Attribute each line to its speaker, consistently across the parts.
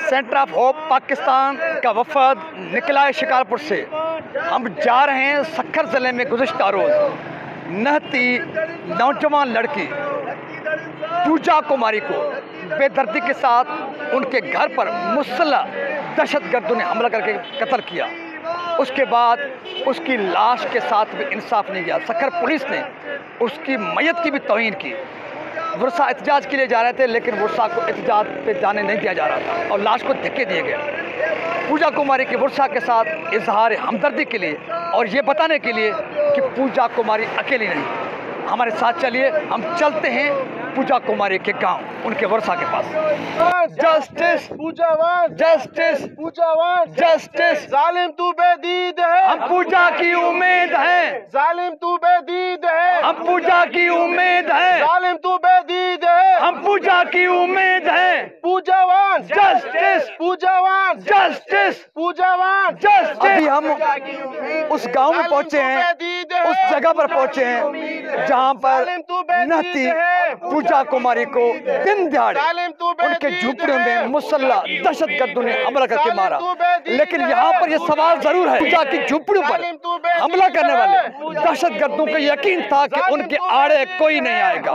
Speaker 1: Centre of hope Pakistan का वफद निकला है शिकारपुर से। हम जा रहे हैं सक्खर ज़िले में। गुज़िश्ता रोज़ नहती नौजवान लड़की पूजा कुमारी को बेदर्दी के साथ उनके घर पर मुसल्लह दहशतगर्दों ने हमला करके कत्ल किया। उसके बाद उसकी लाश के साथ भी इंसाफ नहीं किया। सक्खर पुलिस ने उसकी मैयत की भी तौहीन की। वर्षा एहतजाज के लिए जा रहे थे, लेकिन वर्षा को एहतजाज पे जाने नहीं दिया जा रहा था और लाश को धक्के दिए गए। पूजा कुमारी की वर्षा के साथ इजहार हमदर्दी के लिए और ये बताने के लिए कि पूजा कुमारी अकेली नहीं। हमारे साथ चलिए, हम चलते हैं पूजा कुमारी के गांव, उनके वर्षा के पास। जस्टिस पूजावान, जस्टिस पूजावान, जस्टिस। जालिम तू बेदीद है, हम पूजा की उम्मीद है। जालिम तू बेदीद है, हम पूजा की उम्मीद है। जालिम तू बेदीद है, हम पूजा की उम्मीद है। पूजावान जस्टिस, पूजावान जस्टिस, पूजावान जस्टिस। अभी हम उस गांव में पहुंचे हैं, उस जगह पर पहुंचे हैं जहां पर नहती पूजा कुमारी को दिन दिहाड़े उनके झोपड़ियों में मुसल्लह दहशतगर्दों ने हमला करके मारा। लेकिन यहाँ पर यह सवाल जरूर है, पूजा की झोपड़ियों पर हमला करने वाले दहशतगर्दों को यकीन था कि उनके आड़े कोई नहीं आएगा।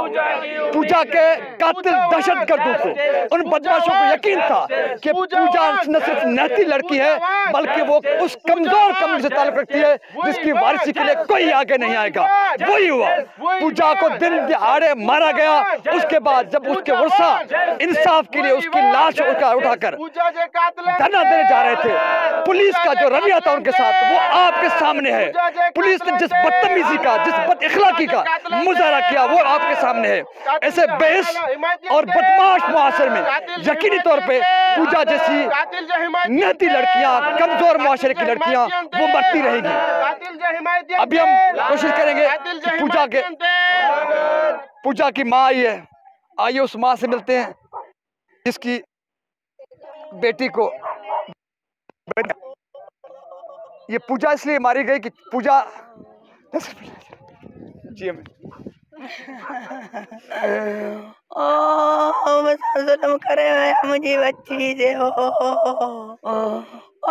Speaker 1: पूजा के कातिल दहशतगर्दों को, उन बदमाशों को यकीन था कि पूजा न सिर्फ नहती लड़की है, बल्कि वो उस कमजोर कमर से ताल्लुक रखती है जिसकी वारिसी के लिए कोई आगे नहीं आएगा। वही हुआ, पूजा को दिन दिहाड़े मारा गया। उसके बाद जब उसके वर्षा इंसाफ के लिए उसकी लाश उठाकर धरना देने जा रहे थे, पुलिस का जो रवैया था उनके साथ वो आपके सामने है। पुलिस ने जिस बदतमीजी का, जिस बदअखलाकी का मुजाहरा किया वो आपके सामने है। ऐसे बेहस और बदमाश मुआशरे में यकीनी तौर पे पूजा जैसी नहती लड़कियां, कमजोर मुआशरे की लड़कियां वो मरती रहेगी। अभी हम कोशिश करेंगे कि पूजा की माँ आई है, आइए उस माँ से मिलते हैं जिसकी बेटी को ये पूजा इसलिए मारी गई कि पूजा जी हमें
Speaker 2: जुल्म करे भया मुझे बच्ची दे हो,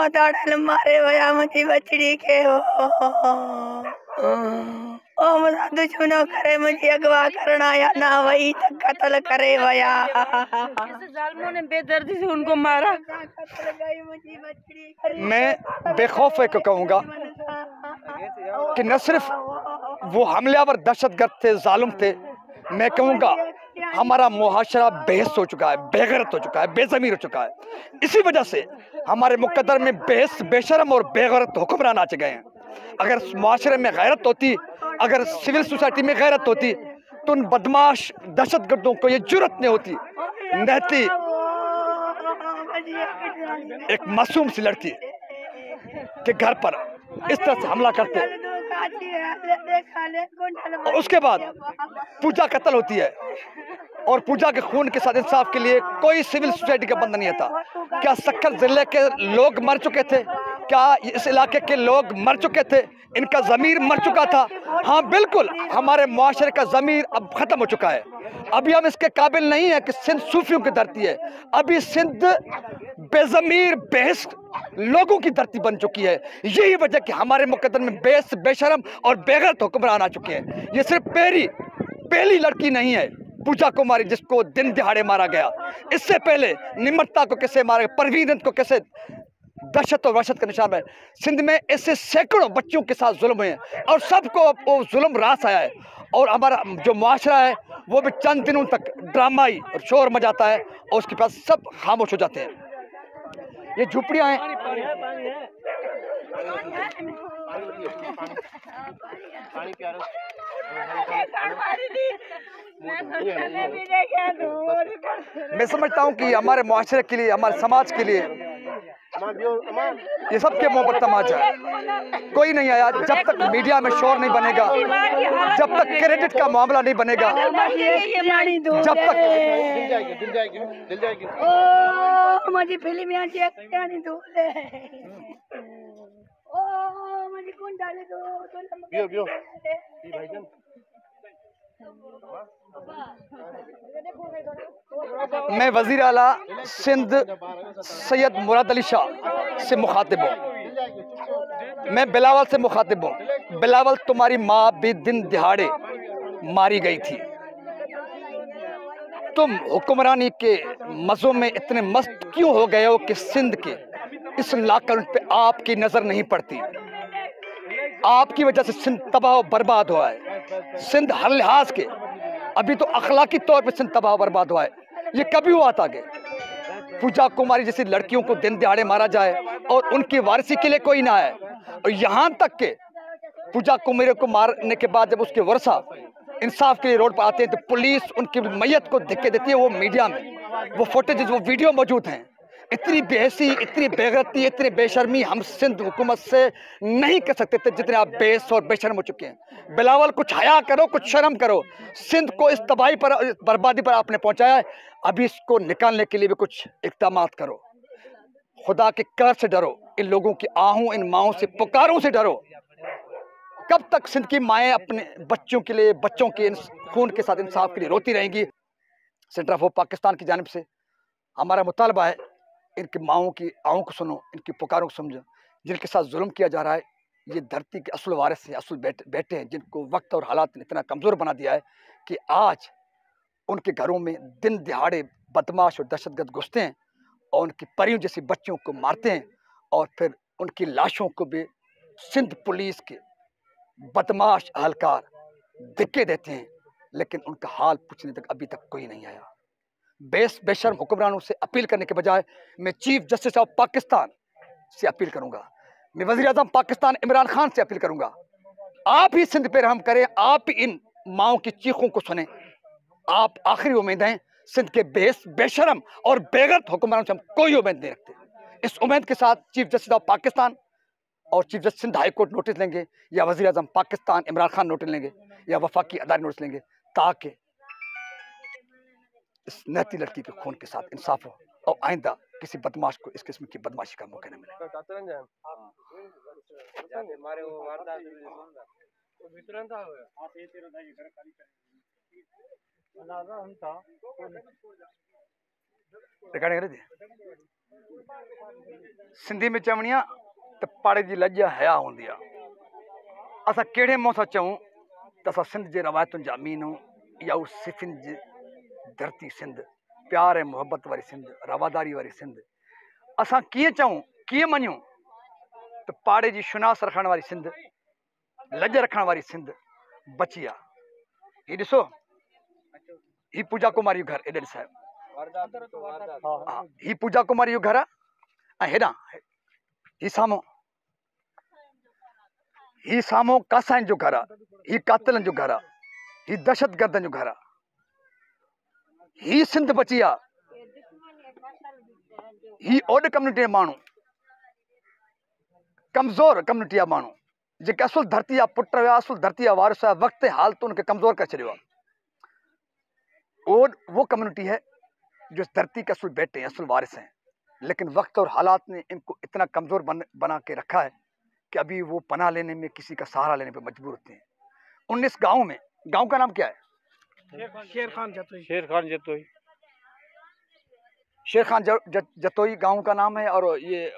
Speaker 2: दाड़ल मारे भया मुझे बचड़ी के हो, दुश्मनों करे मुझे अगवा करना या ना वही तक कत्ल करे भया। जालिमों ने बेदर्दी से उनको मारा।
Speaker 1: मैं बेखौफ को कहूँगा कि न सिर्फ वो हमलावर दहशतगर्द थे, जालिम थे, मैं कहूँगा हमारा मुआशरा बेहस हो चुका है, बेगैरत हो चुका है, बेज़मीर हो चुका है। इसी वजह से हमारे मुकद्दर में बेहस, बेशरम और बेगैरत हुक्मरान आ गए हैं। अगर मुआशरे में गैरत होती, अगर सिविल सोसाइटी में गैरत होती, तो उन बदमाश दहशतगर्दों को ये जुर्रत नहीं होती नहती एक मासूम सी लड़की के घर पर इस तरह से हमला करते। और उसके बाद पूजा कत्ल होती है और पूजा के खून के साथ इंसाफ के लिए कोई सिविल सोसाइटी का बंदा नहीं था। क्या सक्खर जिले के लोग मर चुके थे? क्या इस इलाके के लोग मर चुके थे? इनका ज़मीर मर चुका था? हाँ बिल्कुल, हमारे मुआशरे का ज़मीर अब ख़त्म हो चुका है। अभी हम इसके काबिल नहीं है कि सिंध सूफियों की धरती है। अभी सिंध बेज़मीर बेहस लोगों की धरती बन चुकी है। यही वजह कि हमारे मुकद्दर में बेस, बेशरम और बेगैरत हुक्मरान आ चुके हैं। ये सिर्फ पहली लड़की नहीं है पूजा कुमारी जिसको दिन दिहाड़े मारा गया। इससे पहले निम्रता को कैसे मारा गया, परवीन को कैसे दहशत और वहशत का निशान है। सिंध में ऐसे सैकड़ों बच्चों के साथ जुल्म हुए हैं और सबको वो जुल्म रास आया है। और हमारा जो मुआशरा है वो भी चंद दिनों तक ड्रामाई और शोर मचाता है और उसके पास सब खामोश हो जाते हैं। ये झुपड़ियां हैं, मैं समझता हूँ कि हमारे मुआशरे के लिए, हमारे समाज के लिए ये सबके मुंह पर तमाचा है। कोई नहीं आया जब तक मीडिया में शोर नहीं बनेगा, जब तक क्रेडिट का मामला नहीं बनेगा, जब तक
Speaker 2: मुझे फिल्म यहाँ नहीं दो मुझे कौन डाले दो
Speaker 1: मैं वज़ीर आला सिंध सैयद मुराद अली शाह से मुखातिब हूँ। मैं बिलावल से मुखातिब हूँ। बिलावल, तुम्हारी माँ भी दिन दिहाड़े मारी गई थी। तुम हुक्मरानी के मज़ों में इतने मस्त क्यों हो गए हो कि सिंध के इस लाकन पे आपकी नज़र नहीं पड़ती? आपकी वजह से सिंध तबाह और बर्बाद हुआ है। सिंध हर लिहाज के, अभी तो अखलाकी तौर पे सिंध तबाह बर्बाद हुआ है। ये कभी हुआ था कि पूजा कुमारी जैसी लड़कियों को दिन दिहाड़े मारा जाए और उनकी वारसी के लिए कोई ना आए? और यहाँ तक के पूजा कुमारी को मारने के बाद जब उसके वर्षा इंसाफ के लिए रोड पर आते हैं तो पुलिस उनकी मैयत को धक्के देती है। वो मीडिया में वो फुटेज, वो वीडियो मौजूद हैं। इतनी बेहसी, इतनी बेगैरती, इतनी बेशर्मी हम सिंध हुकूमत से नहीं कर सकते थे जितने आप बेस और बेशर्म हो चुके हैं। बिलावल, कुछ हया करो, कुछ शर्म करो। सिंध को इस तबाही पर, बर्बादी पर आपने पहुंचाया है। अभी इसको निकालने के लिए भी कुछ इक़दाम करो। खुदा के कर से डरो। इन लोगों की आहूं, इन माओं से, पुकारों से डरो। कब तक सिंध की माएँ अपने बच्चों के लिए, बच्चों के खून के साथ इंसाफ के लिए रोती रहेंगी? सेंटर ऑफ पाकिस्तान की जानिब से हमारा मुतालबा है, इनकी माओं की आहों को सुनो, इनकी पुकारों को समझो। जिनके साथ जुल्म किया जा रहा है, ये धरती के असल वारिस हैं, असल बेटे हैं, जिनको वक्त और हालात ने इतना कमज़ोर बना दिया है कि आज उनके घरों में दिन दिहाड़े बदमाश और दहशतगर्द घुसते हैं और उनकी परियों जैसी बच्चियों को मारते हैं और फिर उनकी लाशों को भी सिंध पुलिस के बदमाश अहलकार धक्के देते हैं। लेकिन उनका हाल पूछने तक अभी तक कोई नहीं आया। बेशर्म हुक्मरानों से अपील करने के बजाय मैं चीफ जस्टिस ऑफ पाकिस्तान से अपील करूंगा, मैं वज़ीर आज़म पाकिस्तान इमरान खान से अपील करूंगा, आप ही सिंध पे रहम करें, आप ही इन माओं की चीखों को सुने। आप आखिरी उम्मीद हैं। सिंध के बेशर्म और बेगैरत हुक्मरानों से हम कोई उम्मीद नहीं रखते। इस उम्मीद के साथ चीफ जस्टिस ऑफ पाकिस्तान और chief justice Sindh high court notice लेंगे, या वज़ीर आज़म पाकिस्तान इमरान खान नोटिस लेंगे, या वफाकी अदालत नोटिस लेंगे, ताकि इस नहती लड़की के खून के साथ इंसाफ हो और आइंदा किसी बदमाश को इस किस्म की बदमाशी का मौका न मिले। सिंधी में चवणी आहे त पाड़े जी लॼ हया हूंदी आहे। असां कहिड़े मुंहं सां चऊं त असां सिंध जे रवायतुनि जा अमीन आहियूं, या उहा सिफिन जी धरती सिंध, प्यार ऐं मुहबत वारी सिंध, रवादारी वारी सिंध। असां कीअं चऊं, कीअं मञूं त पाड़े जी शुनास रखण वारी सिंध, लॼ रखण वारी सिंध बची आहे। हीउ ॾिसो, ही पूजा कुमारी जो घर, एॾे ॾिसायो, ही पूजा कुमारी जो घर आहे। ऐं हेॾां ही साम्हूं कासाइन जो घर आहे, ही कातिलनि जो घर आहे, ही दहशतगर्दनि जो घर आहे। ही सिंध बची आहे। ही ओड कम्युनिटी जा माण्हू, कमज़ोर कम्युनिटी जा माण्हू, जेके असुल धरती जा पुट हुआ, असुल धरती जा वारिस हुआ, वक्त हालत उनखे कमज़ोर करे छॾियो आहे। ओड वो कम्युनिटी है जो इस धरती के असुल बेटे हैं, असुल वारिस हैं, लेकिन वक्त और हालात ने इनको इतना कमज़ोर बना के रखा है कि अभी वो पनाह लेने में, किसी का सहारा लेने पे मजबूर होते हैं। 19 गाँव में, गाँव का नाम क्या है? शेर खान जतोई गांव का नाम है। और ये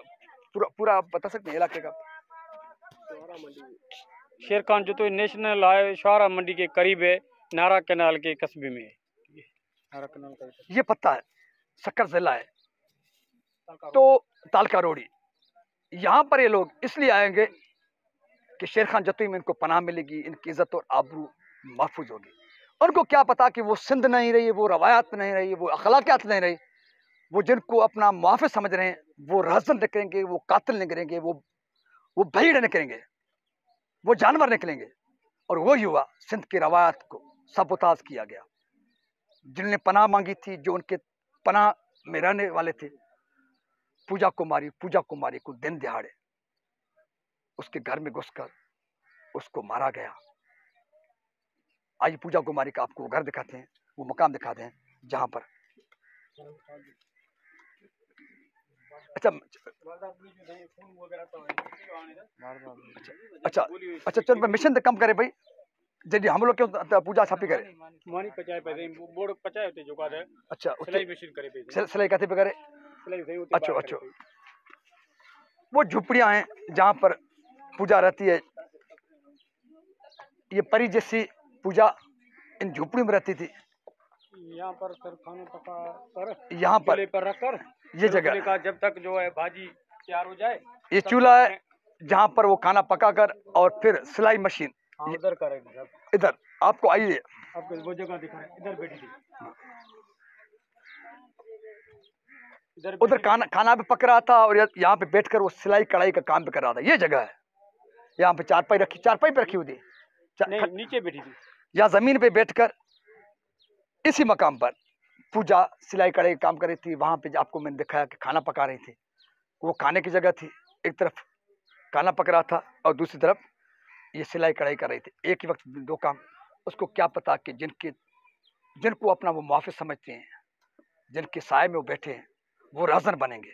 Speaker 1: पूरा बता सकते हैं इलाके का?
Speaker 3: शेर खान जतोई नेशनल हाईवे शाहरा मंडी के करीब है, नारा कैनाल के कस्बे में है।
Speaker 1: ये पता है, सक्कर जिला है, तो तालका रोडी। यहाँ पर ये लोग इसलिए आएंगे कि शेर खान जतोई में इनको पनाह मिलेगी, इनकी इज्जत और आबरू महफूज होगी। उनको क्या पता कि वो सिंध नहीं रही, वो रवायात नहीं रही, वो अखलाकियात नहीं रही। वो जिनको अपना मुआफ़िज़ समझ रहे हैं, वो रहज़न निकलेंगे, वो कातिल निकलेंगे, वो भीड़ निकलेंगे, वो जानवर निकलेंगे। और वो युवा सिंध की रवायत को सबोताज किया गया। जिनने पनाह मांगी थी, जो उनके पनाह में रहने वाले थे, पूजा कुमारी को दिन दिहाड़े उसके घर में घुसकर उसको मारा गया। आइए पूजा कुमारी का आपको घर दिखाते हैं, वो मकाम दिखाते हैं जहां पर अच्छा चल मिशन तो कम करे भाई। जॾहिं हम लोग क्यों पूजा छापी करे
Speaker 3: मानी पचाए पे बोर्ड पचाए होते जो का है
Speaker 1: अच्छा
Speaker 3: सिलाई मशीन करे पे
Speaker 1: सिलाई काथे पे करे
Speaker 3: सिलाई सही होती
Speaker 1: अच्छो अच्छो वो झुपड़ियां हैं जहाँ पर पूजा रहती है। ये परी जैसी पूजा इन झुपड़ियों में रहती थी।
Speaker 3: यहाँ पर सर खाना पका कर
Speaker 1: यहाँ
Speaker 3: चूल्हे पर रख कर
Speaker 1: ये जगह
Speaker 3: का जब तक जो है भाजी तैयार हो जाए
Speaker 1: ये चूल्हा है जहाँ पर वो खाना पकाकर और फिर सिलाई मशीन
Speaker 3: उधर करेंगे
Speaker 1: इधर आपको आइए
Speaker 3: आपको वो जगह दिखा रहे इधर बैठी थी
Speaker 1: उधर खाना भी पक रहा था और यहाँ पे बैठकर वो सिलाई कढ़ाई का काम भी कर रहा था। ये जगह है यहाँ पे चारपाई पे रखी हुई थी
Speaker 3: नहीं नीचे बैठी थी
Speaker 1: यहाँ जमीन पे बैठकर इसी मकाम पर पूजा सिलाई कढ़ाई का काम कर रही थी। वहां पे आपको मैंने दिखाया कि खाना पका रही थी। वो खाने की जगह थी, एक तरफ खाना पक रहा था और दूसरी तरफ ये सिलाई कढ़ाई कर रही थी। एक ही वक्त दो काम। उसको क्या पता कि जिनको अपना वो मुआफिस समझते हैं, जिनके साय में वो बैठे हैं, वो राजन बनेंगे।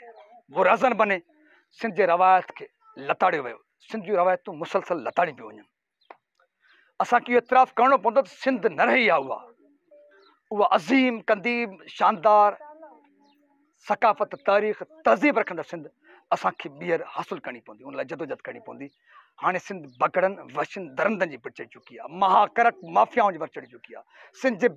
Speaker 1: वो राजन बने सिंध जे रवायत के लताड़ियो वियो। सिंध जूं रवायतूं मुसलसल लताड़ी पियूं वञनि। असांखे इहो इतराफ़ करिणो पवंदो त सिंध न रही आहे उहा अज़ीम कंदीम शानदार सकाफ़त तारीख़ तहज़ीब रखंदड़ सिंध असांखे ॿीहर हासिलु करणी पवंदी। उन लाइ जदोजहद करणी पवंदी। हाणे सिंध बगड़नि वशिन दरंदनि जी भिड़ चढ़ी चुकी आहे, महाकरक माफ़ियाउनि जी भिड़ चढ़ी चुकी आहे। सिंध जे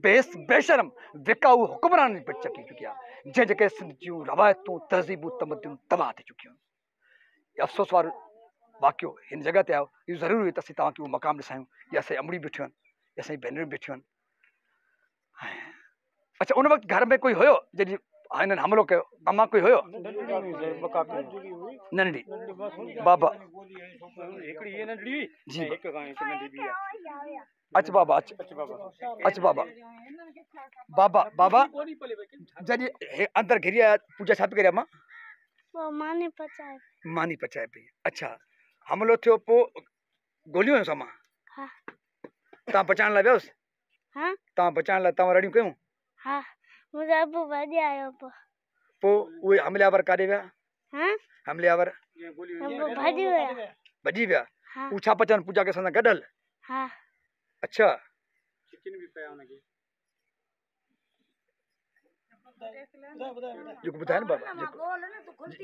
Speaker 1: बेशरम विकाऊ हुक्मरान जी भिड़ चढ़ी चुकी आहे, जंहिंजे करे सिंध जूं रवायतूं तहज़ीबूं तमदून तबाह थी चुकियूं आहिनि। अफ़सोस वारो वाक़ियो हिन जॻह ते आयो। इहो ज़रूरी हुई त असीं तव्हांखे उहो मक़ाम ॾेखारियूं। ये असांजी अमड़ियूं बीठियूं आहिनि, ये असांजी भेनरूं बीठियूं आहिनि। अच्छा उन वक़्तु घर में कोई हुयो जॾहिं हिननि हमलो कयो? अम्मा कोई हुयो? नंढड़ी बाबा जी अच्छा बाबा अच्छा बाबा बाबा जॾहिं अंदर घिरी आया पूजा छा पई करे अम्मा? मानी पचाए पई। अच्छा हमलो थियो पोइ गोलियूं हुयूं अम्मा? तव्हां बचाइण लाइ वियोसि? तव्हां बचाइण लाइ तव्हां रड़ियूं कयूं? पोइ उहे हमलियावर काॾे विया? हमलियावर भॼी विया। हू छा पिया चवनि पूजा खे असां सां गॾु हल? अच्छा जेको ॿुधाए न बाबा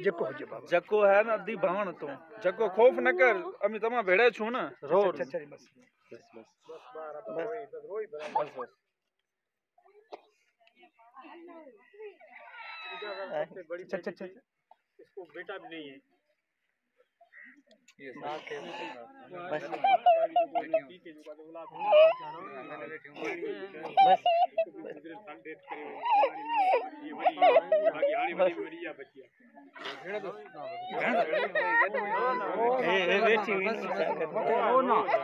Speaker 1: जेको हुजे बाबा
Speaker 4: जको है न अधी भाण तूं जको खौफ न कर अमी तमा भेड़े छू न रो
Speaker 3: इसको बेटा भी नहीं है ये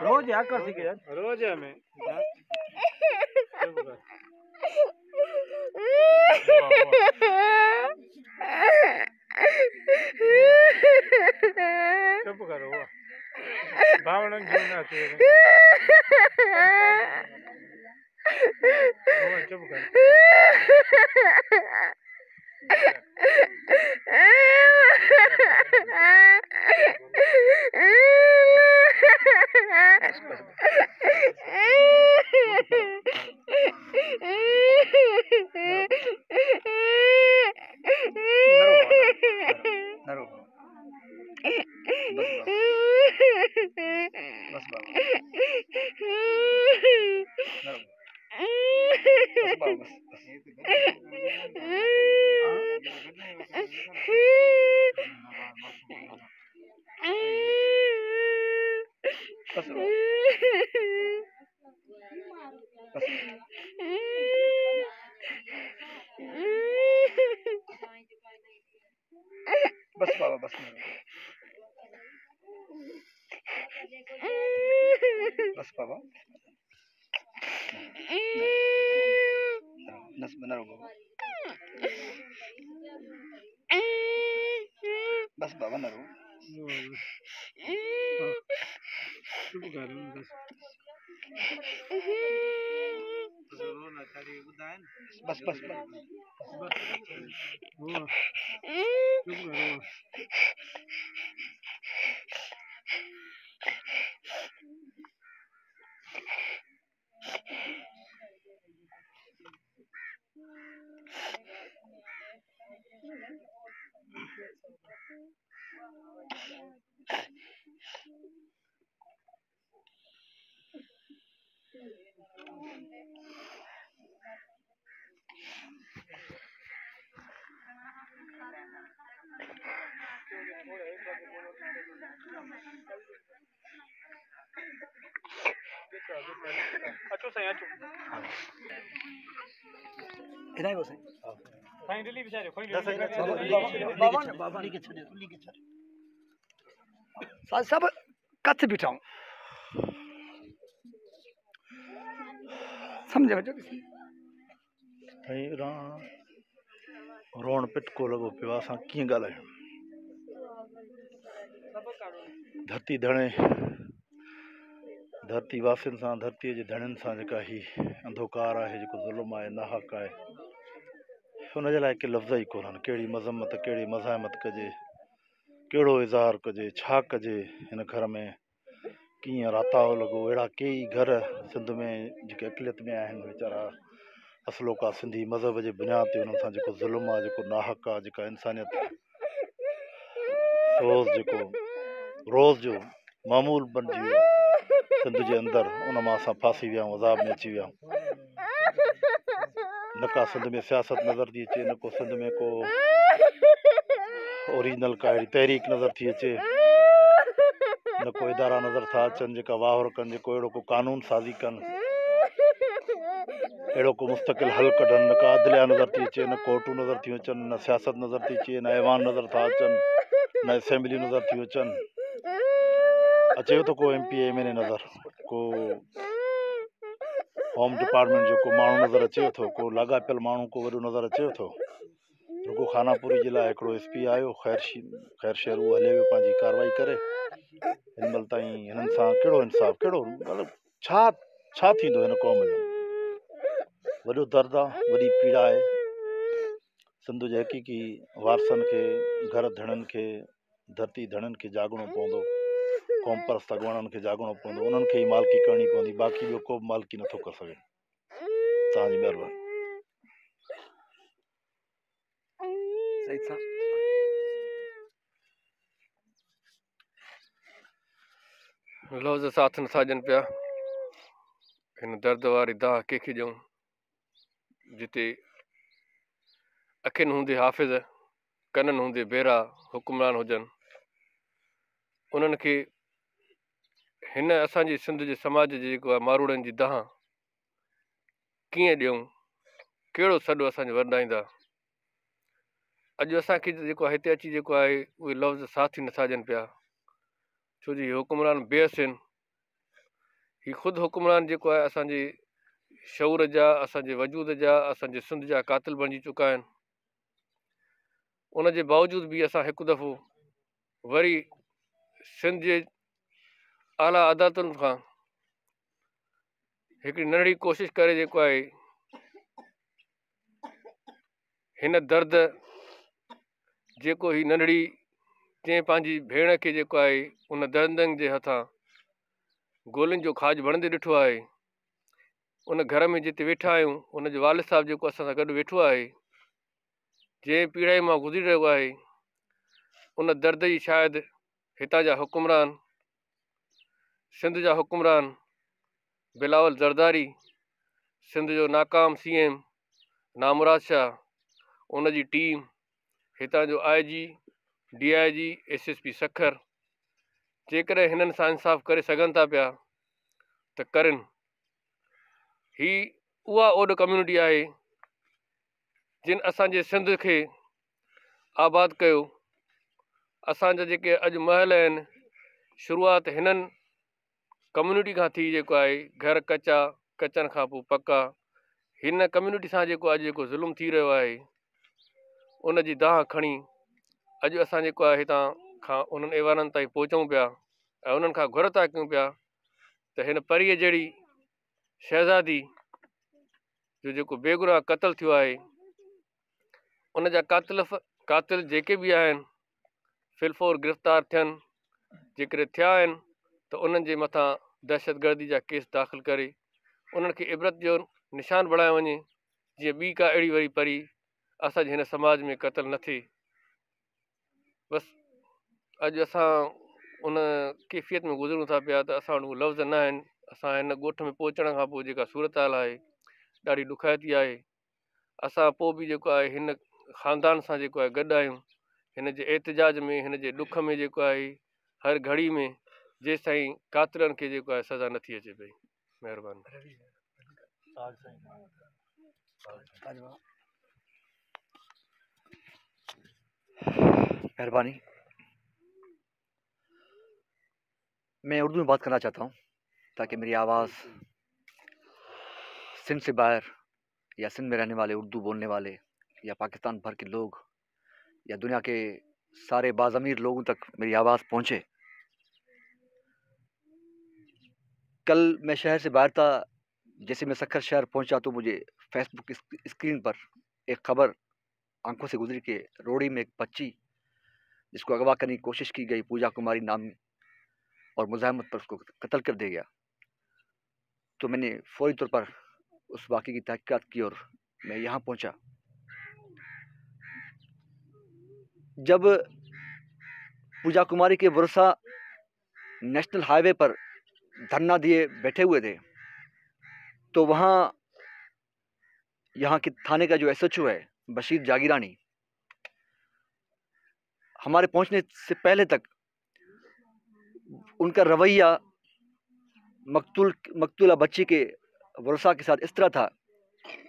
Speaker 3: रोज आकर सीखे रोज है मैं चुप करो भावना जीना चाहिए चुप कर
Speaker 1: बस बाबा बस बस बाबा नस बना रो बाबा बस बाबा न रो
Speaker 3: चुप कर
Speaker 1: बस बस बस
Speaker 3: चुप करो अचो साईं अचो
Speaker 1: इधर को से
Speaker 3: साईं दिल्ली बेचारे कोई
Speaker 1: सब कथ बिठाऊं समझे बच्चों
Speaker 5: रोण पिटको लॻो पियो आहे असां कीअं ॻाल्हायूं धरती धणे धरती वासियुनि सां धरतीअ जे धणियुनि सां जेका ही अंधोकार आहे जेको ज़ुल्म आहे नाहक आहे हुनजे लाइ के लफ़्ज़ ई कोन्हनि कहिड़ी मज़म्मत कहिड़ी मज़ाहमत कजे कहिड़ो इज़हार कजे छा कजे हिन घर में कीअं राताओ लॻो अहिड़ा कई घर सिंध में जेके अक़लियत में आहिनि वीचारा असलोका सिंधी मज़हब जे बुनियाद ते हुननि सां जेको ज़ुल्म आहे जेको नाहक आहे जेका इंसानियत रोज़ जो मामूल बणिजी वियो सिंध जे अंदरि उन मां असां फासी विया आहियूं अज़ाब में अची विया न का सिंध में सियासत नज़र थी अचे न को सिंध में को ओरिजिनल का अहिड़ी तहरीक नज़र थी अचे न को इदारा नज़र था अचनि जेका वाहर कनि जेको अहिड़ो को कानून साज़ी कनि अहिड़ो को मुस्तक़िल हल कढनि न का अदलिया नज़र थी अचे न कोर्टूं नज़र थियूं अचनि न सियासत नज़र थी अचे न ऐवान नज़र था अचनि न असेंबली नज़र थियूं अचनि अचे थो को MP MLA नज़र को होम डिपार्टमेंट जो को माण्हू नज़र अचे थो को लाॻापियल माण्हू को वॾो नज़र अचे थो रुगो खानापुरी जे लाइ हिकिड़ो SP आयो ख़ैर शहर उहो हले वियो पंहिंजी कार्रवाई करे हिन महिल ताईं हिननि सां कहिड़ो इंसाफ़ कहिड़ो मतिलबु छा थींदो हिन क़ौम जो वॾो दर्द आहे वॾी पीड़ा आहे सिंध जे हक़ीक़ी वारसनि खे घर धणनि खे धरती धणनि खे जाॻणो पवंदो क़ौम परस्त अॻुवाणनि खे जाॻणो पवंदो उन्हनि खे ई मालिकी करणी पवंदी बाक़ी ॿियो को बि मालिकी नथो करे सघे तव्हांजी महिरबानी
Speaker 1: सही था
Speaker 6: लफ़्ज़ साथ नथा ॾियनि पिया हिन दर्द वारी दाह कंहिंखे ॾियूं जिते अखियुनि हूंदे हाफ़िज़ कननि हूंदे बेरा हुकुमरान हुजनि उन्हनि खे हिन असांजे सिंध जे समाज जे जेको आहे मारूड़नि जी दाह कीअं ॾियूं कहिड़ो सॾु असांजो वरदाईंदा अॼु असांखे जेको आहे हिते अची जेको आहे उहे लफ़्ज़ साथ ई नथा ॾियनि पिया छो जो हीअ हुकुमरान बेअस आहिनि हीअ ख़ुदि हुकुमरान जेको आहे असांजे शऊर जा असांजे वजूद जा असांजे सिंध जा कातिल बणिजी चुका आहिनि उन जे बावजूद बि असां हिकु दफ़ो वरी सिंध जे आला अदालतुनि खां हिकिड़ी नंढड़ी कोशिशि करे जेको आहे हिन दर्द जेको ही नंढड़ी जंहिं पंहिंजी भेण खे जेको आहे उन दर्दनि जे हथां गोलियुनि जो खाज वणंदे ॾिठो आहे उन घर में जिते वेठा आहियूं उन जो वालिद साहिबु जेको असां सां गॾु वेठो आहे जंहिं पीढ़ाई मां गुज़री रहियो आहे उन दर्द जी शायदि हितां जा हुकुमरान सिंध जा हुकुमरान बिलावल ज़रदारी सिंध जो नाकाम CM नामुराद शाह उन जी टीम हितां जो IG DIG SSP सखर जेकॾहिं हिननि सां इंसाफ़ करे सघनि था पिया त करनि ही उहा ओड कम्यूनिटी आहे जिन असांजे सिंध खे आबाद कयो असांजा जेके अॼु महल आहिनि शुरूआति हिननि कम्यूनिटी खां थी जेको आहे घर कचा कचनि खां पोइ पका हिन कम्यूनिटी सां जेको अॼु जेको ज़ुल्म थी रहियो आहे उन जी दाह खणी अॼु असां जेको आहे हितां खां उन्हनि ऐवाननि ताईं पहुचूं पिया ऐं उन्हनि खां घुर था कयूं पिया त हिन परीअ जहिड़ी शहज़ादी जो जेको बेगुनाह क़तल थियो आहे उन जा कातिल जेके बि आहिनि फिलफोर गिरफ़्तार थियनि जेकॾहिं थिया आहिनि त उन्हनि जे मथां दहशतगर्दी जा केस दाख़िल करे उन्हनि खे इबरत जो निशान बणायो वञे जीअं ॿी का अहिड़ी वरी परी असांजे हिन समाज में क़तल न थिए बसि अॼु असां उन कैफ़ियत में गुज़रूं था पिया त असां वटि उहे लफ़्ज़ न आहिनि असां हिन ॻोठ में पहुचण खां पोइ जेका सूरत हाल आहे ॾाढी ॾुखाइती आहे असां पोइ बि जेको आहे हिन ख़ानदान सां जेको आहे गॾु आहियूं हिन जे एहतिजाज में हिन जे ॾुख में जेको आहे हर घड़ी में जेसि ताईं कातिलनि खे जेको आहे सज़ा नथी अचे पई महिरबानी।
Speaker 1: मेहरबानी। मैं उर्दू में बात करना चाहता हूँ ताकि मेरी आवाज़ सिंध से बाहर या सिंध में रहने वाले उर्दू बोलने वाले या पाकिस्तान भर के लोग या दुनिया के सारे बाज़मीर लोगों तक मेरी आवाज़ पहुँचे। कल मैं शहर से बाहर था, जैसे मैं सक्खर शहर पहुँचा तो मुझे फेसबुक स्क्रीन पर एक ख़बर आंखों से गुजरी कि रोड़ी में एक बच्ची जिसको अगवा करने की कोशिश की गई, पूजा कुमारी नाम, और मुज़ाहमत पर उसको कत्ल कर दिया गया। तो मैंने फौरी तौर पर उस वाक़े की तहक़ीक़ात की और मैं यहाँ पहुँचा। जब पूजा कुमारी के वर्षा नेशनल हाईवे पर धरना दिए बैठे हुए थे, तो वहाँ यहाँ के थाने का जो SHO है बशीर जागीरानी, हमारे पहुँचने से पहले तक उनका रवैया मकतूला बच्ची के वर्षा के साथ इस तरह था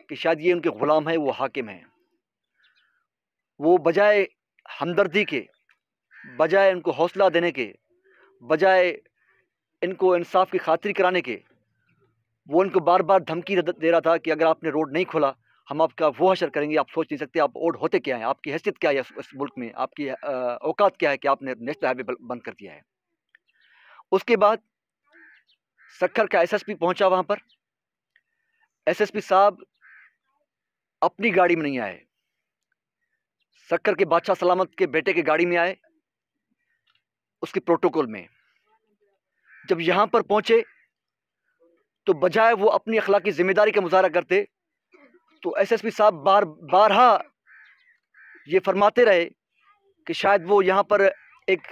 Speaker 1: कि शायद ये उनके ग़ुलाम है, वो हाकिम हैं। वो बजाय हमदर्दी के, बजाय इनको हौसला देने के, बजाय इनको इंसाफ की खातिर कराने के, वो इनको बार बार धमकी दे रहा था कि अगर आपने रोड नहीं खोला हम आपका वो हशर करेंगे, आप सोच नहीं सकते आप और होते क्या हैं, आपकी हैसियत क्या है इस मुल्क में, आपकी औकात क्या है कि आपने नेशनल हाईवे बंद कर दिया है। उसके बाद सक्खर का SSP पहुंचा वहाँ पर। SSP साहब अपनी गाड़ी में नहीं आए, सक्खर के बादशाह सलामत के बेटे के गाड़ी में आए, उसके प्रोटोकॉल में। जब यहाँ पर पहुँचे तो बजाय वो अपनी अखलाकी जिम्मेदारी का मुजाहरा करते, तो SSP साहब बारहा ये फरमाते रहे कि शायद वो यहाँ पर एक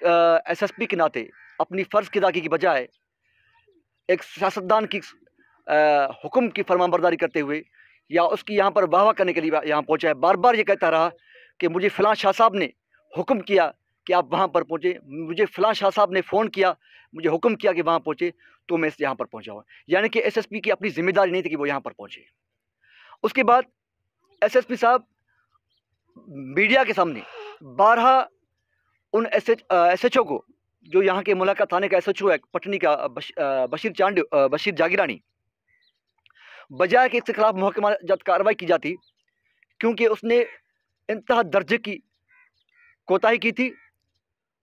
Speaker 1: SSP के नाते अपनी फ़र्ज़ की अदायगी की बजाय एक सियासतदान की हुक्म की फरमाबरदारी करते हुए या उसकी यहाँ पर वाहवा करने के लिए यहाँ पहुँचा है। बार बार ये कहता रहा कि मुझे फ़लाँ शाह साहब ने हुक्म किया कि आप वहाँ पर पहुँचे, मुझे फ़लाँ शाह साहब ने फ़ोन किया, मुझे हुक्म किया कि वहाँ पहुँचे, तो मैं यहाँ पर पहुँचा हूँ। यानी कि SSP की अपनी ज़िम्मेदारी नहीं थी कि वो यहाँ पर पहुँचे। उसके बाद SSP साहब मीडिया के सामने बारहा उन SHO को, जो यहाँ के मुलाकात थाने का SHO है पटनी का बशीर जागीरानी, बजाय कि इसके खिलाफ मुहकमा जात कार्रवाई की जाती, क्योंकि उसने इंतहा दर्जे की कोताही की थी।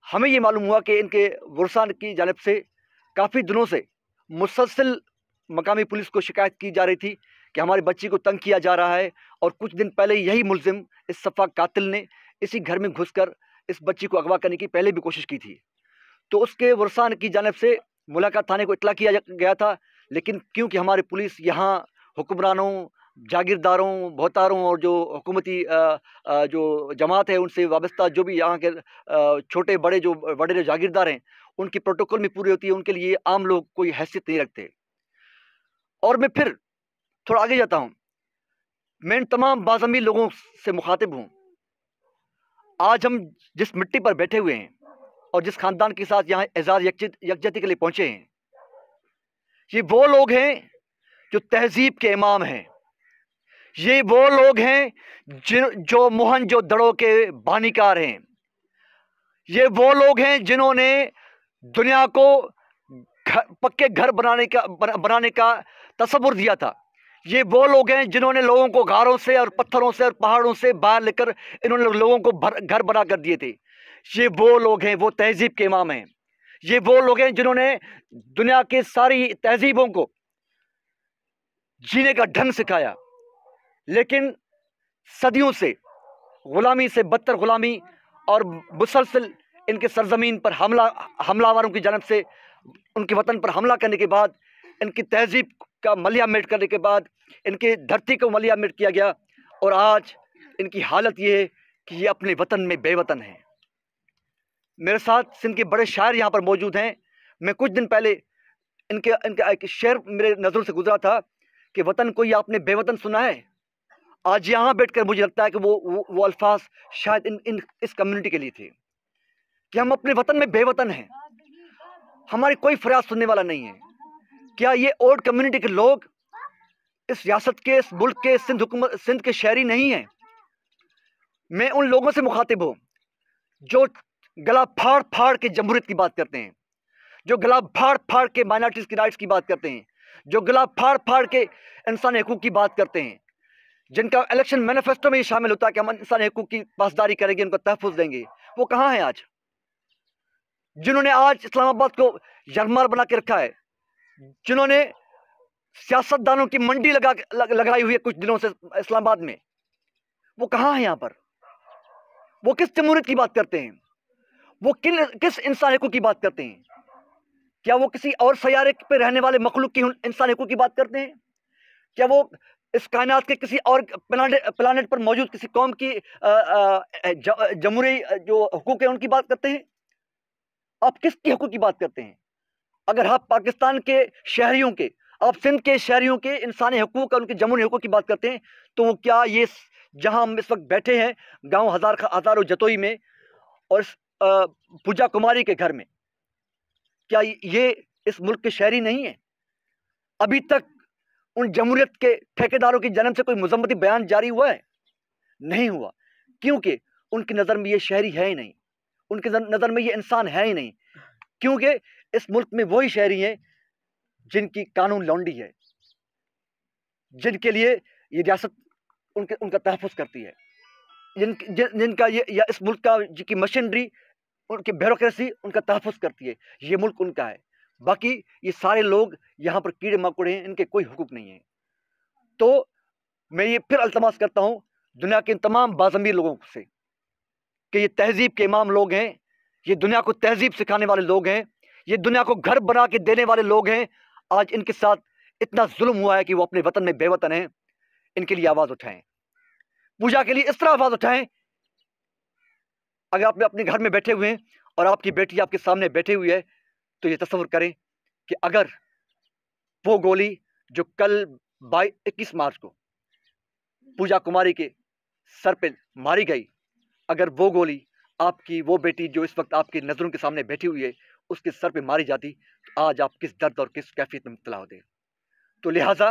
Speaker 1: हमें ये मालूम हुआ कि इनके वर्षान की जानिब से काफ़ी दिनों से मुसलसल मकामी पुलिस को शिकायत की जा रही थी कि हमारी बच्ची को तंग किया जा रहा है, और कुछ दिन पहले यही मुलजिम इस सफ़ा कातिल ने इसी घर में घुसकर इस बच्ची को अगवा करने की पहले भी कोशिश की थी। तो उसके वर्षान की जानिब से मुलाकात थाने को इत्तला किया गया था, लेकिन क्योंकि हमारी पुलिस यहाँ हुक्मरानों, जागीरदारों, बहुतारों और जो हुकूमती जो जमात है उनसे वाबस्ता जो भी यहाँ के छोटे बड़े जो जागीरदार हैं उनकी प्रोटोकॉल में पूरी होती है, उनके लिए आम लोग कोई हैसियत नहीं रखते। और मैं फिर थोड़ा आगे जाता हूँ, मैं इन तमाम बाज़मीर लोगों से मुखातिब हूँ। आज हम जिस मिट्टी पर बैठे हुए हैं और जिस ख़ानदान के साथ यहाँ एजाज़ यकजहती के लिए पहुँचे हैं, ये वो लोग हैं जो तहजीब के इमाम हैं। ये वो लोग हैं जो मोहनजोदड़ो के बानीकार हैं। ये वो लोग हैं जिन्होंने दुनिया को पक्के घर बनाने का तसव्वुर दिया था। ये वो लोग हैं जिन्होंने लोगों को गारों से और पत्थरों से और पहाड़ों से बाहर लेकर इन्होंने लोगों को घर बना कर दिए थे। ये वो लोग हैं, वो तहजीब के इमाम हैं। ये वो लोग हैं जिन्होंने दुनिया की सारी तहजीबों को जीने का ढंग सिखाया, लेकिन सदियों से ग़ुलामी से बदतर ग़ुलामी और मुसलसल इनके सरज़मीन पर हमलावरों की जानब से उनके वतन पर हमला करने के बाद, इनकी तहजीब का मलियामेट करने के बाद इनके धरती को मलियामेट किया गया, और आज इनकी हालत ये है कि ये अपने वतन में बेवतन हैं। मेरे साथ सिंध के बड़े शायर यहाँ पर मौजूद हैं। मैं कुछ दिन पहले इनका एक शेर मेरे नज़रों से गुजरा था कि वतन कोई आपने बेवतन सुना है। आज यहाँ बैठकर मुझे लगता है कि वो अल्फाज शायद इस कम्युनिटी के लिए थे कि हम अपने वतन में बेवतन हैं। हमारी कोई फरियाद सुनने वाला नहीं है। क्या ये ओल्ड कम्युनिटी के लोग इस रियासत के, इस मुल्क के, सिंध के शहरी नहीं हैं? मैं उन लोगों से मुखातिब हूँ जो गला फाड़ फाड़ के जमहूरियत की बात करते हैं, जो गला फाड़ फाड़ के माइनॉरिटीज़ की राइट्स की बात करते हैं, जो गला फाड़ फाड़ के इंसानी हकूक़ की बात करते हैं, जिनका इलेक्शन मैनिफेस्टो में ये शामिल होता है कि हम इंसानी हकूक़ की पासदारी करेंगे, उनको तहफ़्फ़ुज़ देंगे। वो कहाँ हैं आज? जिन्होंने आज इस्लामाबाद को यरमार बना के रखा है, जिन्होंने सियासतदानों की मंडी लगाई हुई है कुछ दिनों से इस्लामाबाद में, वो कहाँ हैं यहाँ पर? वो किस जमहूरियत की बात करते हैं? वो किस इंसान हकूक़ की बात करते हैं? क्या वो किसी और सैयारे पे रहने वाले मखलूक की इंसान हकूक़ की बात करते हैं? क्या वो इस कायनात के किसी और प्लानेट पर मौजूद किसी कौम की जमहूरी जो हकूक़ है उनकी बात करते हैं? आप किसकी हकूक़ की बात करते हैं? अगर आप पाकिस्तान के शहरियों के, आप सिंध के शहरियों के इंसानी हकूक़ और उनके जमहूरी हकूक़ की बात करते हैं, तो वो क्या ये जहाँ हम इस वक्त बैठे हैं गांव हज़ारों जतोई में और पूजा कुमारी के घर में, क्या ये इस मुल्क के शहरी नहीं है? अभी तक उन जमहूरियत के ठेकेदारों की जन्म से कोई मुज़म्मती बयान जारी हुआ है? नहीं हुआ, क्योंकि उनकी नज़र में ये शहरी है ही नहीं, उनकी नज़र में ये इंसान है ही नहीं, क्योंकि इस मुल्क में वही शहरी हैं जिनकी कानून लौंडी है, जिनके लिए ये रियासत उनका तहफ़्फ़ुज़ करती है, जिनका ये या इस मुल्क का जिनकी मशीनरी, उनकी ब्यूरोक्रेसी उनका तहफ़्फ़ुज़ करती है। ये मुल्क उनका है, बाकी ये सारे लोग यहाँ पर कीड़े मकोड़े हैं, इनके कोई हुकूक नहीं है। तो मैं ये फिर अल्तमास करता हूँ दुनिया के इन तमाम बाज़मीर लोगों से कि ये तहज़ीब के इमाम लोग हैं, ये दुनिया को तहज़ीब सिखाने वाले लोग हैं, ये दुनिया को घर बना के देने वाले लोग हैं। आज इनके साथ इतना जुल्म हुआ है कि वो अपने वतन में बेवतन हैं। इनके लिए आवाज़ उठाएं, पूजा के लिए इस तरह आवाज़ उठाएं। अगर आप अपने घर में बैठे हुए हैं और आपकी बेटी आपके सामने बैठी हुई है, तो ये तस्वीर करें कि अगर वो गोली जो कल 21 मार्च को पूजा कुमारी के सर पे मारी गई, अगर वो गोली आपकी वो बेटी जो इस वक्त आपकी नज़रों के सामने बैठी हुई है उसके सर पे मारी जाती, तो आज आप किस दर्द और किस कैफियत में मुब्तला होते। तो लिहाजा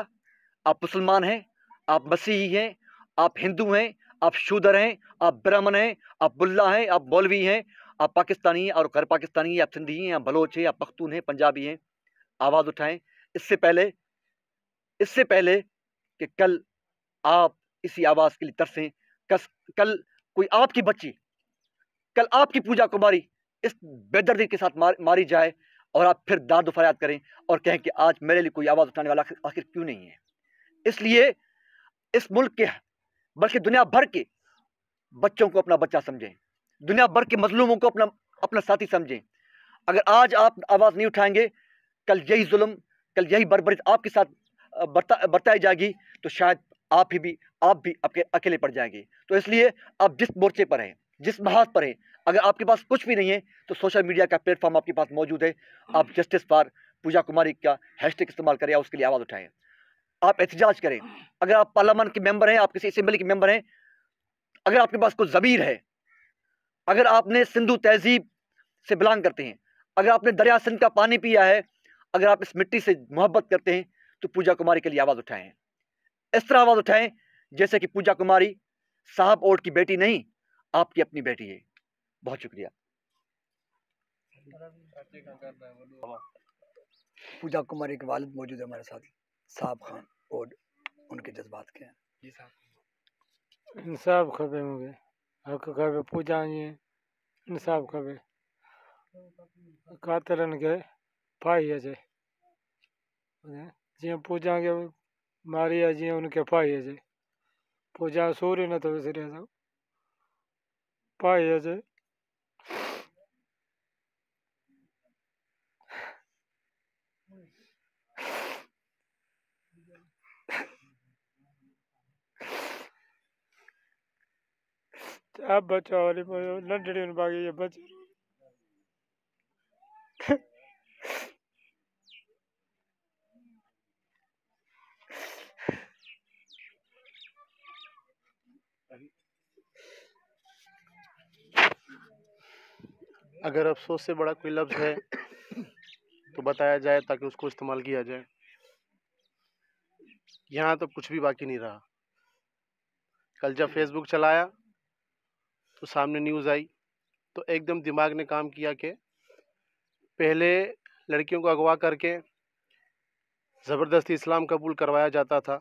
Speaker 1: आप मुसलमान हैं, आप मसीही हैं, आप हिंदू हैं, आप शूदर हैं, आप ब्राह्मण हैं, आप बुल्ला हैं, आप मौलवी हैं, आप पाकिस्तानी हैं और गैर पाकिस्तानी हैं, आप सिंधी हैं, आप बलोच हैं, आप पख्तून हैं, पंजाबी हैं, आवाज़ उठाएं। इससे पहले कि कल आप इसी आवाज़ के लिए तरसें। कल कोई आपकी बच्ची, कल आपकी पूजा कुमारी इस बेदर्दी के साथ मारी जाए और आप फिर दाद फरियाद करें और कहें कि आज मेरे लिए कोई आवाज़ उठाने वाला आखिर क्यों नहीं है। इसलिए इस मुल्क के बल्कि दुनिया भर के बच्चों को अपना बच्चा समझें, दुनिया भर के मजलूमों को अपना साथी समझें। अगर आज आप आवाज़ नहीं उठाएंगे, कल यही जुल्म, कल यही बर्बरीत आपके साथ बरताई जाएगी, तो शायद आप भी अकेले पड़ जाएंगे। तो इसलिए आप जिस मोर्चे पर हैं, जिस महाज पर हैं, अगर आपके पास कुछ भी नहीं है तो सोशल मीडिया का प्लेटफॉर्म आपके पास मौजूद है। आप जस्टिस फॉर पूजा कुमारी का हैशटैग इस्तेमाल करें या उसके लिए आवाज़ उठाएं, आप एहतजाज करें। अगर आप पार्लियामेंट के मेंबर हैं, आप किसी असेंबली के मेंबर हैं, अगर आपके पास कोई ज़मीर है, अगर आपने सिंधु तहजीब से बिलोंग करते हैं, अगर आपने दरिया सिंध का पानी पिया है, अगर आप इस मिट्टी से मोहब्बत करते हैं, तो पूजा कुमारी के लिए आवाज़ उठाएं। इस तरह आवाज़ उठाएं जैसे कि पूजा कुमारी साहब ओट की बेटी नहीं, आपकी अपनी बेटी है। बहुत शुक्रिया। पूजा कुमारी के वालिद मौजूद है हमारे साथ, साहब खान, और उनके जज्बात क्या हैं? जी साहब।
Speaker 3: इंसाफ खपे मूंखे, हक़ खपे, पूजा ईअं इंसाफ खपे, कातिरनि खे फाही अचे, जीअं पूजा खे मारी आहे जीअं उनखे फाही अचे। पूजा सूर ई नथो विसरे असां, फाही अचे। छा बचा वरी नंढड़ियुनि बाक़ी इहे बचे।
Speaker 7: अगर अफसोस से बड़ा कोई लफ्ज़ है तो बताया जाए ताकि उसको इस्तेमाल किया जाए। यहाँ तो कुछ भी बाकी नहीं रहा। कल जब फेसबुक चलाया तो सामने न्यूज़ आई तो एकदम दिमाग ने काम किया कि पहले लड़कियों को अगवा करके ज़बरदस्ती इस्लाम कबूल करवाया जाता था,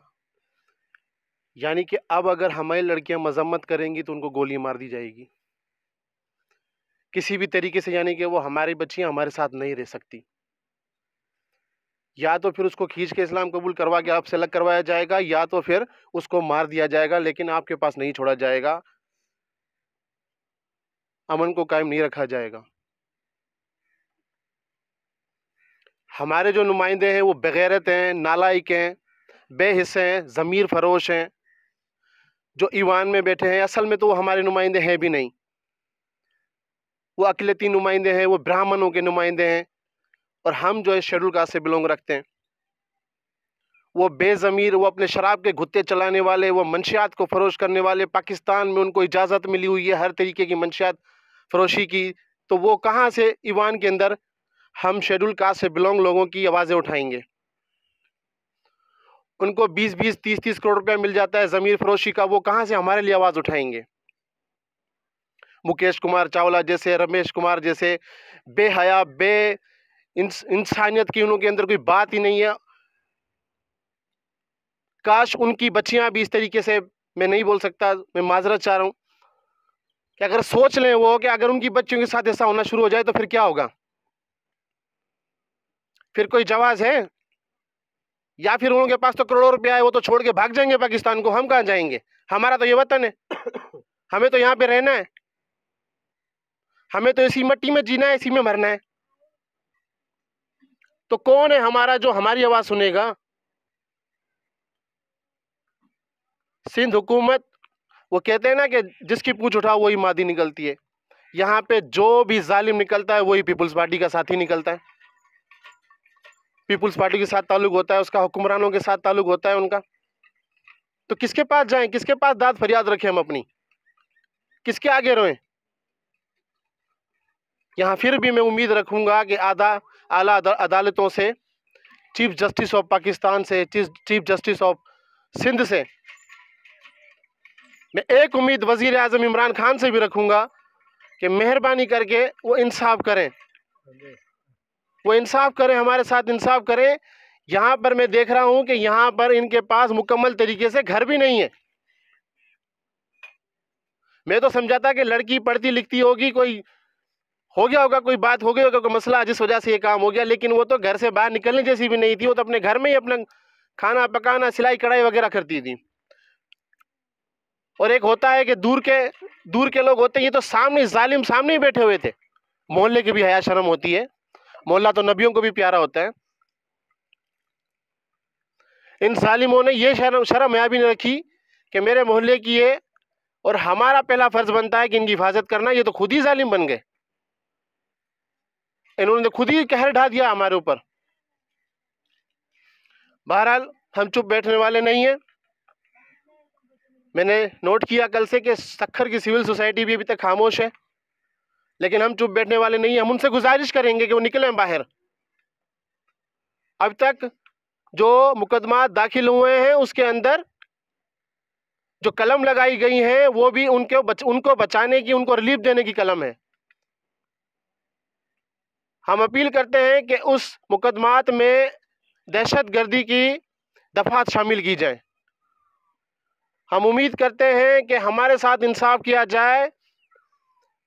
Speaker 7: यानी कि अब अगर हमारी लड़कियां मजम्मत करेंगी तो उनको गोली मार दी जाएगी किसी भी तरीके से, यानी कि वो हमारी बच्चियां हमारे साथ नहीं रह सकती। या तो फिर उसको खींच के इस्लाम कबूल करवा के आपसे अलग करवाया जाएगा, या तो फिर उसको मार दिया जाएगा, लेकिन आपके पास नहीं छोड़ा जाएगा, अमन को कायम नहीं रखा जाएगा। हमारे जो नुमाइंदे हैं वो बेगैरत हैं, नालायक हैं, बेहिस्से हैं, ज़मीर फरोश हैं, जो ईवान में बैठे हैं। असल में तो वो हमारे नुमाइंदे हैं भी नहीं, वो अक़लियती नुमाइंदे हैं, वो ब्राह्मणों के नुमाइंदे हैं। और हम जो है शेड्यूल कास्ट से बिलोंग रखते हैं। वो बेज़मीर, वो अपने शराब के गुत्ते चलाने वाले, वो मंशियात को फ़रोश करने वाले, पाकिस्तान में उनको इजाज़त मिली हुई है हर तरीके की मंशियात फ़रोशी की, तो वो कहाँ से ईवान के अंदर हम शेड्यूल कास्ट से बिलोंग लोगों की आवाज़ें उठाएंगे? उनको 20-20, 30-30 करोड़ रुपया मिल जाता है ज़मीर फ़रोशी का, वो कहाँ से हमारे लिए आवाज़ उठाएंगे? मुकेश कुमार चावला जैसे, रमेश कुमार जैसे बेहया, इंसानियत की उनके अंदर कोई बात ही नहीं है। काश उनकी बच्चियां भी इस तरीके से, मैं नहीं बोल सकता, मैं माजरत चाह रहा हूँ कि अगर सोच लें वो कि अगर उनकी बच्चियों के साथ ऐसा होना शुरू हो जाए तो फिर क्या होगा? फिर कोई जवाज है? या फिर उनके पास तो करोड़ों रुपया है, वो तो छोड़ के भाग जाएंगे पाकिस्तान को। हम कहाँ जाएंगे? हमारा तो ये वतन है, हमें तो यहाँ पे रहना है, हमें तो इसी मिट्टी में जीना है, इसी में मरना है। तो कौन है हमारा जो हमारी आवाज सुनेगा? सिंध हुकूमत, वो कहते हैं ना कि जिसकी पूंछ उठाओ वही मादी निकलती है। यहाँ पे जो भी जालिम निकलता है वही पीपुल्स पार्टी का साथी निकलता है। पीपुल्स पार्टी के साथ ताल्लुक होता है उसका, हुक्मरानों के साथ ताल्लुक होता है उनका। तो किसके पास जाएं, किसके पास दाद फरियाद रखें हम अपनी, किसके आगे रोएं? यहाँ फिर भी मैं उम्मीद रखूंगा कि आला अदालतों से, चीफ जस्टिस ऑफ पाकिस्तान से, चीफ जस्टिस ऑफ सिंध से, मैं एक उम्मीद वजीर आजम इमरान खान से भी रखूंगा कि मेहरबानी करके वो इंसाफ करें, वो इंसाफ करें, हमारे साथ इंसाफ करें। यहाँ पर मैं देख रहा हूं कि यहाँ पर इनके पास मुकम्मल तरीके से घर भी नहीं है। मैं तो समझाता कि लड़की पढ़ती लिखती होगी, कोई हो गया होगा, कोई बात हो गई होगा, कोई मसला जिस वजह से ये काम हो गया, लेकिन वो तो घर से बाहर निकलने जैसी भी नहीं थी। वो तो अपने घर में ही अपना खाना पकाना, सिलाई कढ़ाई वगैरह करती थी। और एक होता है कि दूर के लोग होते हैं, ये तो सामने जालिम सामने ही बैठे हुए थे। मोहल्ले की भी हया शर्म होती है, मोहल्ला तो नबियों को भी प्यारा होता है। इन जालिमों ने ये शर्म हया भी नहीं रखी कि मेरे मोहल्ले की है और हमारा पहला फर्ज बनता है कि इनकी हिफाजत करना। ये तो खुद ही जालिम बन गए, इन्होंने खुद ही कहर ढा दिया हमारे ऊपर। बहरहाल हम चुप बैठने वाले नहीं हैं। मैंने नोट किया कल से कि सक्खर की सिविल सोसाइटी भी अभी तक खामोश है, लेकिन हम चुप बैठने वाले नहीं हैं। हम उनसे गुजारिश करेंगे कि वो निकलें बाहर। अब तक जो मुकदमा दाखिल हुए हैं उसके अंदर जो कलम लगाई गई है वो भी उनको बचाने की, उनको रिलीफ देने की कलम है। हम अपील करते हैं कि उस मुकदमात में दहशतगर्दी की दफात शामिल की जाए। हम उम्मीद करते हैं कि हमारे साथ इंसाफ किया जाए,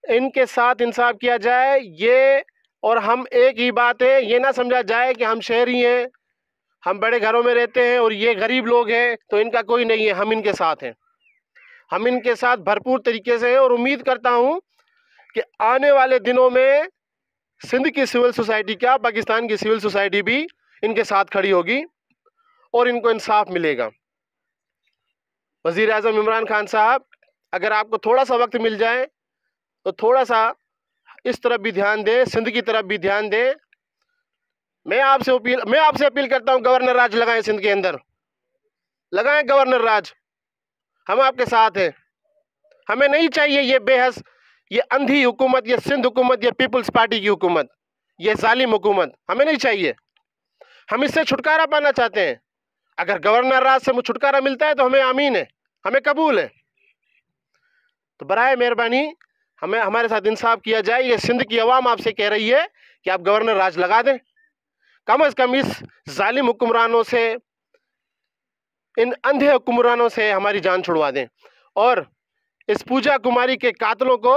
Speaker 7: इनके साथ इंसाफ किया जाए। ये और हम एक ही बात है, ये ना समझा जाए कि हम शहरी हैं, हम बड़े घरों में रहते हैं और ये गरीब लोग हैं तो इनका कोई नहीं है। हम इनके साथ हैं, हम इनके साथ भरपूर तरीके से हैं। और उम्मीद करता हूं कि आने वाले दिनों में सिंध की सिविल सोसाइटी, क्या पाकिस्तान की सिविल सोसाइटी भी इनके साथ खड़ी होगी और इनको इंसाफ मिलेगा। वज़ीर आज़म इमरान खान साहब, अगर आपको थोड़ा सा वक्त मिल जाए तो थोड़ा सा इस तरफ भी ध्यान दें, सिंध की तरफ भी ध्यान दें। मैं आपसे अपील करता हूं, गवर्नर राज लगाएं सिंध के अंदर, लगाएं गवर्नर राज। हम आपके साथ हैं। हमें नहीं चाहिए ये बेहस, ये अंधी हुकूमत, ये सिंध हुकूमत, ये पीपल्स पार्टी की हुकूमत, ये जालिम हुकूमत हमें नहीं चाहिए। हम इससे छुटकारा पाना चाहते हैं। अगर गवर्नर राज से छुटकारा मिलता है तो हमें आमीन है, हमें कबूल है। तो बराए मेहरबानी हमें हमारे साथ इंसाफ किया जाए। ये सिंध की अवाम आपसे कह रही है कि आप गवर्नर राज लगा दें, कम से कम इस जालिम हुक्मरानों से, इन अंधे हुक्मरानों से हमारी जान छुड़वा दें और इस पूजा कुमारी के कातलों को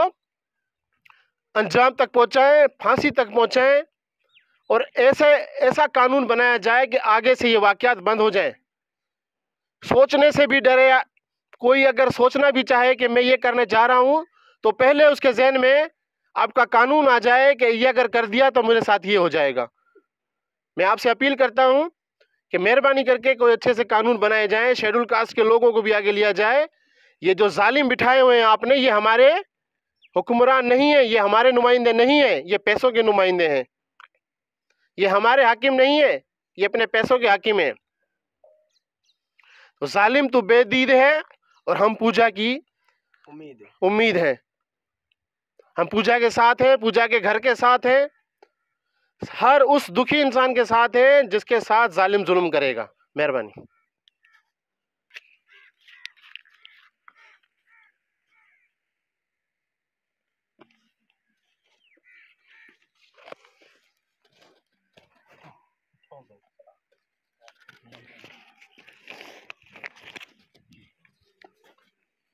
Speaker 7: अंजाम तक पहुंचाएं, फांसी तक पहुंचाएं और ऐसा कानून बनाया जाए कि आगे से ये वाकयात बंद हो जाएं। सोचने से भी डरे, कोई अगर सोचना भी चाहे कि मैं ये करने जा रहा हूं तो पहले उसके जहन में आपका कानून आ जाए कि ये अगर कर दिया तो मेरे साथ ये हो जाएगा। मैं आपसे अपील करता हूं कि मेहरबानी करके कोई अच्छे से कानून बनाए जाएं, शेड्यूल कास्ट के लोगों को भी आगे लिया जाए। ये जो जालिम बिठाए हुए हैं आपने, ये हमारे हुक्मरान नहीं है, ये हमारे नुमाइंदे नहीं है, ये पैसों के नुमाइंदे हैं। ये हमारे हाकिम नहीं है, ये अपने पैसों के हाकिम हैं। तो जालिम तो बेदीद है और हम पूजा की उम्मीद है। हम पूजा के साथ हैं, पूजा के घर के साथ हैं, हर उस दुखी इंसान के साथ हैं जिसके साथ जालिम जुल्म करेगा। मेहरबानी।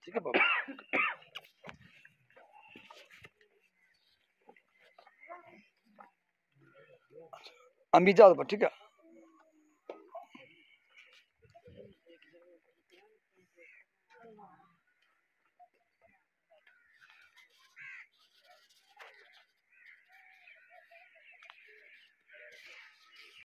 Speaker 1: ठीक है बाबा। अम्मी जाओ, ठीक है।